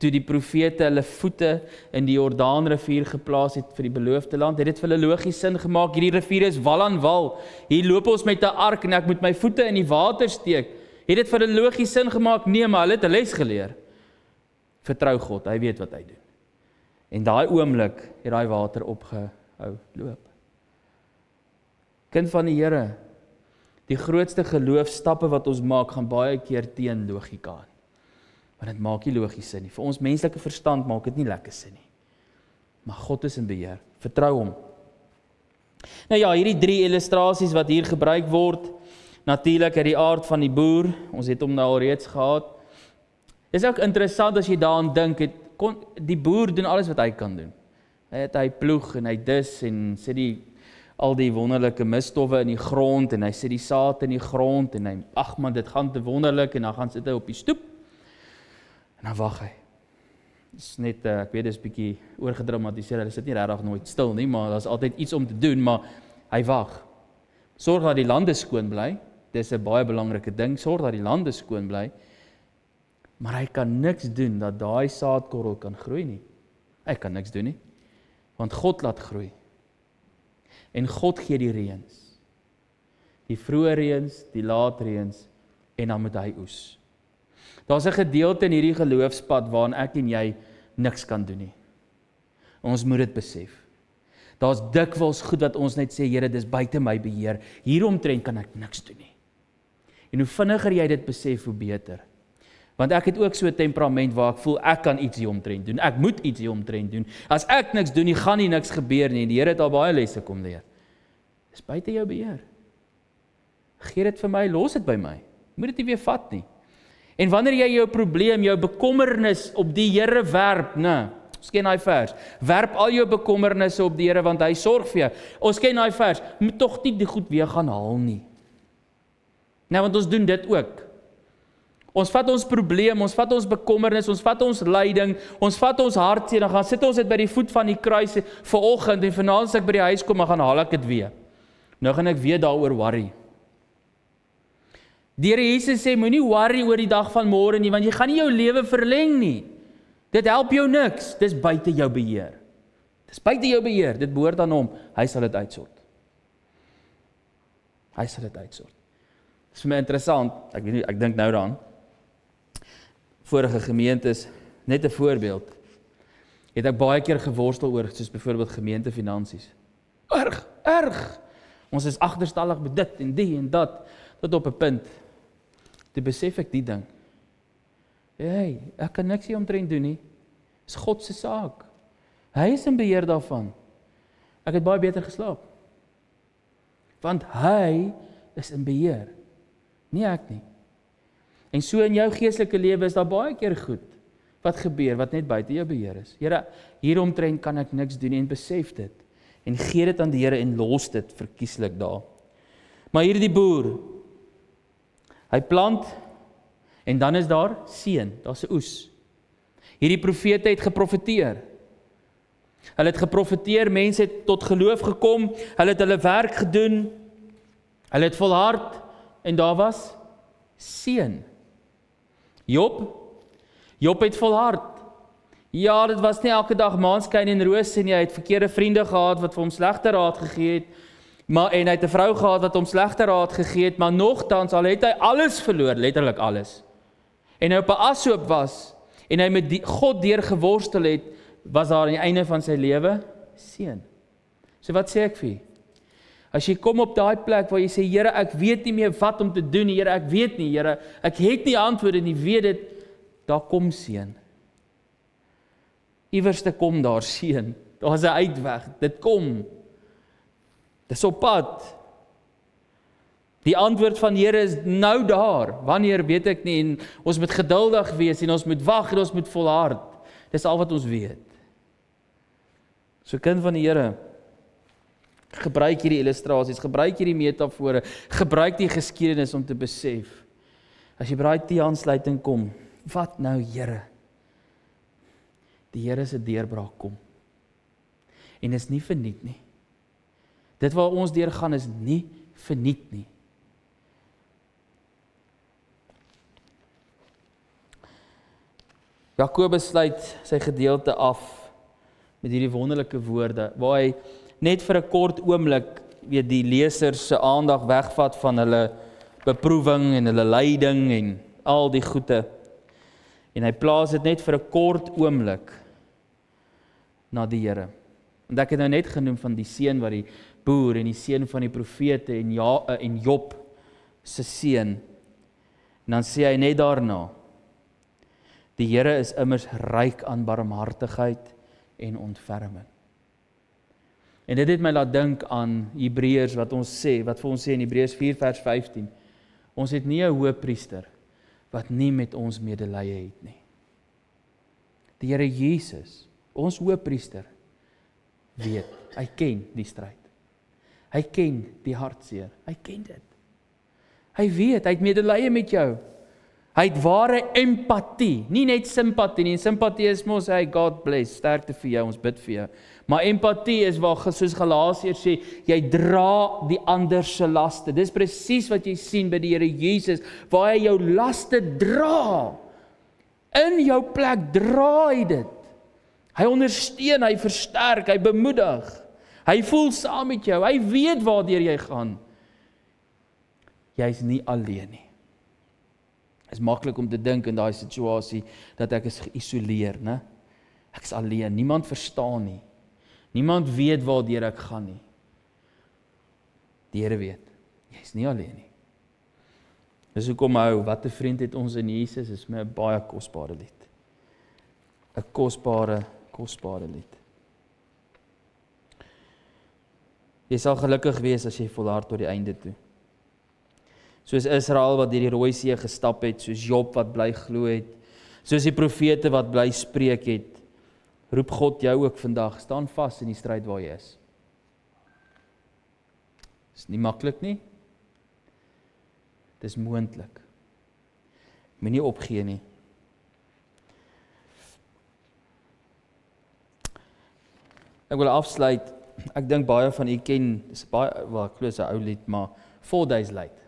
toe die profete hulle voete in die Jordaanrivier geplaas het vir die beloofde land, het dit vir hulle logies sin gemaak, hierdie rivier is wal aan wal, hier loop ons met 'n ark en ek moet my voete in die water steek, het dit vir hulle logies sin gemaak? Nee, maar hulle het 'n les geleer. Vertrou God, hy weet wat hy doen. En daai oomblik het daai water opgehou loop. Kind van die Here, die grootste geloofstappe wat ons maak, gaan baie keer teen logika aan. Want dit maak nie logies sin nie. Vir ons menslike verstand maak dit nie lekker sin nie. Maar God is in beheer. Vertrou hom. Nou ja, hierdie 3 illustrasies wat hier gebruik word, natuurlik uit die aard van die boer, ons het hom nou al reeds gehad. Dis ook interessant as jy daaraan dink, die boer doen alles wat hy kan doen. Hy ploeg en hy dis en sit al die wonderlike misstowwe in die grond en hy sit die saad in die grond en hy, ag man, dit gaan te wonderlik en dan gaan sit hy op die stoep en dan wag hy. Dis net, ek weet, dis bietjie oorgedramatiseer, hy sit nie regtig nooit stil nie, maar daar's altyd iets om te doen, maar hy wag. Sorg dat die lande skoon bly, dis 'n baie belangrike ding, sorg dat die lande skoon bly, maar hy kan niks doen dat daai saadkorrel kan groei nie. Hy kan niks doen nie, want God laat groei. En God gee die reëns. Die vroeë reëns, die laat reëns, en dan moet hy oes. Daar's 'n gedeelte in hierdie geloofspad waarin ek en jy niks kan doen nie. Ons moet dit besef. Daar's dikwels goed wat ons net sê, Here, dis buite my beheer. Hieromtrent kan ek niks doen nie. En hoe vinniger jy dit besef, hoe beter. Want ek het ook so 'n temperament waar ek voel ek kan iets hieromtrent doen. Ek moet iets hieromtrent doen. As ek niks doen nie, gaan nie niks gebeur nie. En die Here het al baie lesse kom leer. Dis buite jou beheer. Gee dit vir my, los dit by my. Moet dit nie weer vat nie. En wanneer jy jou probleem, jou bekommernis op die Here werp, ons ken daai vers, werp al jou bekommernisse op die Here, want hy sorg vir jou. Ons ken daai vers, moet tog nie die goed weer gaan haal nie. Want ons doen dit ook. Ons vat ons probleem, ons vat ons bekommernis, ons vat ons lyding, ons vat ons hartseer, dan gaan sit ons dit by die voet van die kruis vanoggend, en vanaand as ek by die huis kom, dan gaan haal ek dit weer. Nou gaan ek weer daaroor worry. Die Here Jesus sê, moenie worry oor die dag van môre nie, want jy gaan nie jou lewe verleng nie. Dit help jou niks, dis buite jou beheer. Dis buite jou beheer, dit behoort aan hom, hy sal dit uitsort. Hy sal dit uitsort. Dit is vir my interessant, ek dink nou daaraan, vorige gemeentes, net 'n voorbeeld, het ek baie keer geworstel oor, soos byvoorbeeld gemeentefinansies. Erg! Ons is agterstallig met dit en die en dat, tot op 'n punt, toe besef ek die ding. Hey, ek kan niks hieromtrent doen nie. Dis God se saak. Hy is in beheer daarvan. Ek het baie beter geslaap. Want hy is in beheer. Nie ek nie. En so in jou geestelike lewe is daar baie keer goed wat gebeur, wat net buite jou beheer is. Here, hieromtrent kan ek niks doen en besef dit. En gee dit aan die Here en los dit verkieslik daar. Maar hierdie boer, hy plant en dan is daar seën, daar's 'n oes. Hierdie profete het geprofeteer. Hulle het geprofeteer, mense het tot geloof gekom, hulle het hulle werk gedoen, hulle het volhard en daar was seën. Job het volhard. Ja, dit was nie elke dag maanskyn en rose nie, hy het verkeerde vriende gehad wat vir hom slegte raad gegee het, en hy het 'n vrou gehad wat hom slegte raad gegee het, maar nogtans al het hy alles verloor, letterlik alles. En hy op 'n ashoop was, en hy met God deur geworstel het, was daar aan die einde van sy lewe seën. So wat sê ek vir jy? As jy kom op daai plek waar jy sê, Here, ek weet nie meer wat om te doen nie, Here, ek weet nie, Here, ek het nie antwoorde nie, weet dit, daar kom seën. Iewerste kom daar seën, daar's 'n uitweg, dit kom. Dis op pad. Die antwoord van die Here is nou daar. Wanneer weet ek nie, en ons moet geduldig wees, en ons moet wag, en ons moet volhard. Dis al wat ons weet. So kind van die Here, gebruik hierdie illustrasies, gebruik hierdie metafore, gebruik die geskiedenis om te besef, as jy by daai T-aansluiting kom, wat nou Here? Die Here se deurbraak kom. En is nie verniet nie. Dit waar ons deurgaan is nie verniet nie. Jakobus sluit sy gedeelte af met hierdie wonderlike woorde, waar hy net vir 'n kort oomblik weet die lesers se aandag wegvat van hulle beproewing en hulle lyding en al die goeie. En hy plaas dit net vir 'n kort oomblik na die Here. Want ek het nou net genoem van die seën wat die boer en die seën van die profete en Job se seun. En dan sê hy net daarna, die Here is immers ryk aan barmhartigheid en ontferming. En dit het my laat dink aan Hebreërs wat vir ons sê in Hebreërs 4 vers 15, ons het nie 'n hoëpriester wat nie met ons medelee het nie. Die Here Jesus, ons hoëpriester, weet, hy ken die stryd. Hy ken die hartseer, hy ken dit. Hy weet, hy het medelee met jou. Hy het ware empatie, nie net simpatie nie. Simpatie is mos, hey, God bless, sterkte vir jou, ons bid vir jou. Maar empatie is waar, soos Galasiërs sê, jy dra die ander se laste. Dis presies wat jy sien by die Here Jesus, waar hy jou laste dra. In jou plek dra hy dit. Hy ondersteun, hy versterk, hy bemoedig. Hy voel saam met jou, hy weet waardeur jy gaan. Jy is nie alleen nie. Het is maklik om te dink in daai situasie dat ek is geïsoleer, né? Ek is alleen, niemand verstaan nie. Niemand weet waardeur ek gaan nie. Die Here weet, jy is nie alleen nie. Dis hoekom hou, wat 'n vriend het ons in Jesus, is my 'n baie kosbare lied. 'n kosbare lied. Jy sal gelukkig wees as jy volhard tot die einde toe. Soos Israel wat deur die Rooi See gestap het, soos Job wat bly glo het, soos die profete wat bly spreek het, roep God jou ook vandag, staan vas in die stryd waar jy is. Dis nie maklik nie. Dis moontlik. Moenie opgee nie. Ek wil afsluit. Ek dink baie van u ken, dis baie, wel ek glo dis 'n ou lied, maar 4 Days Late.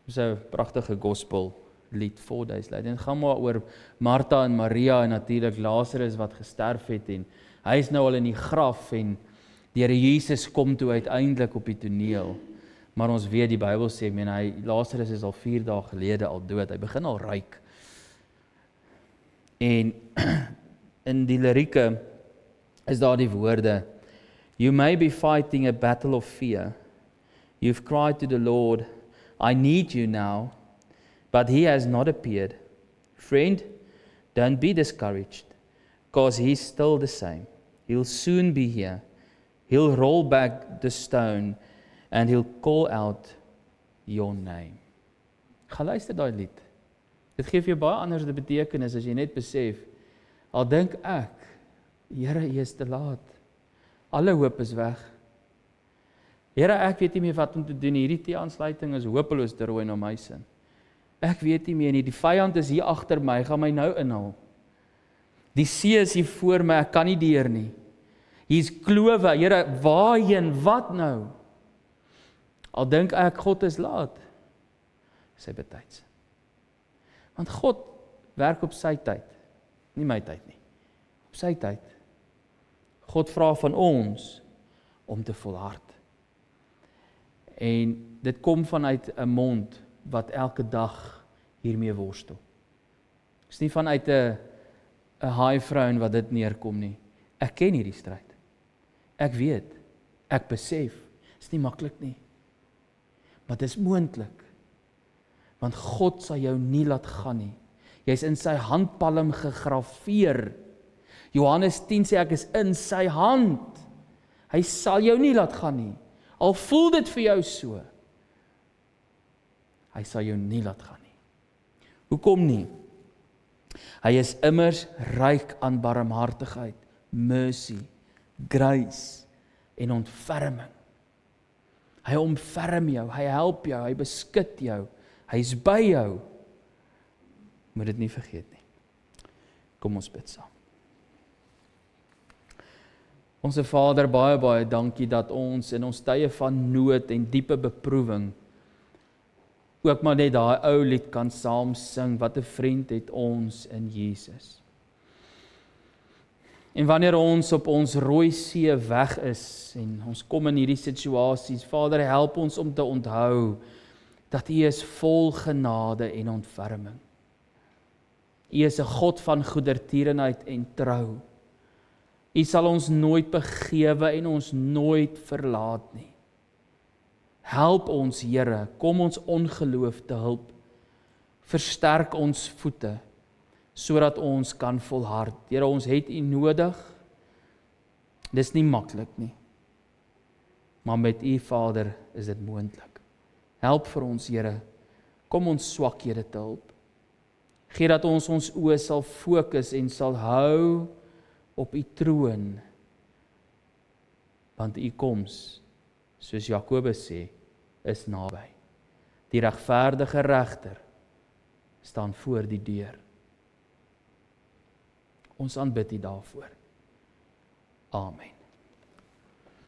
Dis 'n pragtige gospel lied, 4 Days Late. En gaan maar oor Martha en Maria en natuurlik Lazarus wat gesterf het en hy is nou al in die graf en die Here Jesus kom toe uiteindelik op die toneel. Maar ons weet die Bybel sê, Lazarus is al 4 dae gelede al dood. Hy begin al ruik. En in die lirieke is daar die woorde: You may be fighting a battle of fear. You've cried to the Lord, I need you now, but he has not appeared. Friend, don't be discouraged, because he's still the same. He'll soon be here. He'll roll back the stone and he'll call out your name. Ga luister daai lied. Dit gee vir jou baie anders die betekenis as jy net besef, al dink ek, Here, U is te laat. Alle hoop is weg. Here, ek weet nie meer wat om te doen. Hierdie T-aansluiting is hopeloos te rooi na my sin. Ek weet nie meer nie. Die vyand is hier agter my, gaan my nou inhaal. Die see is hier voor my, ek kan nie deur nie. Hier's klowe, Here, waarheen, wat nou? Al dink ek, God is laat. Sy betyds. Want God werk op sy tyd, nie my tyd nie. Op sy tyd. God vra van ons om te volhard. En dit kom vanuit 'n mond wat elke dag hiermee worstel. Dit is nie vanuit 'n high vroun wat dit neerkom nie. Ek ken hierdie stryd. Ek weet, ek besef, dit is nie maklik nie. Maar dit is moontlik. Want God sal jou nie laat gaan nie. Jy's in sy handpalm gegraveer. Johannes 10 sê ek is in sy hand. Hy sal jou nie laat gaan nie. Al voel dit vir jou so. Hy sal jou nie laat gaan nie. Hoekom nie? Hy is immers ryk aan barmhartigheid, mercy, grace en ontferming. Hy omferm jou, hy help jou, hy beskut jou, hy is by jou. Moet dit nie vergeet nie. Kom ons bid saam. Onse Vader, baie dankie dat ons in ons tye van nood en diepe beproewing ook maar net daai ou lied kan saam sing, wat 'n vriend het ons in Jesus. En wanneer ons op ons Rooi See weg is en ons kom in hierdie situasies, Vader, help ons om te onthou dat U is vol genade en ontferming. U is 'n God van goedertierenheid en trou. U sal ons nooit begewe en ons nooit verlaat nie. Help ons, Here, kom ons ongeloof te hulp. Versterk ons voete, sodat ons kan volhard. Here, ons het U nodig. Dis nie maklik nie. Maar met U, Vader, is dit moontlik. Help vir ons, Here. Kom ons swakhede te hulp. Gee dat ons oë sal fokus en sal hou op U troon. Want U koms, soos Jakobus sê, is naby. Die regverdige regter staan voor die deur. Ons aanbid U daarvoor. Amen.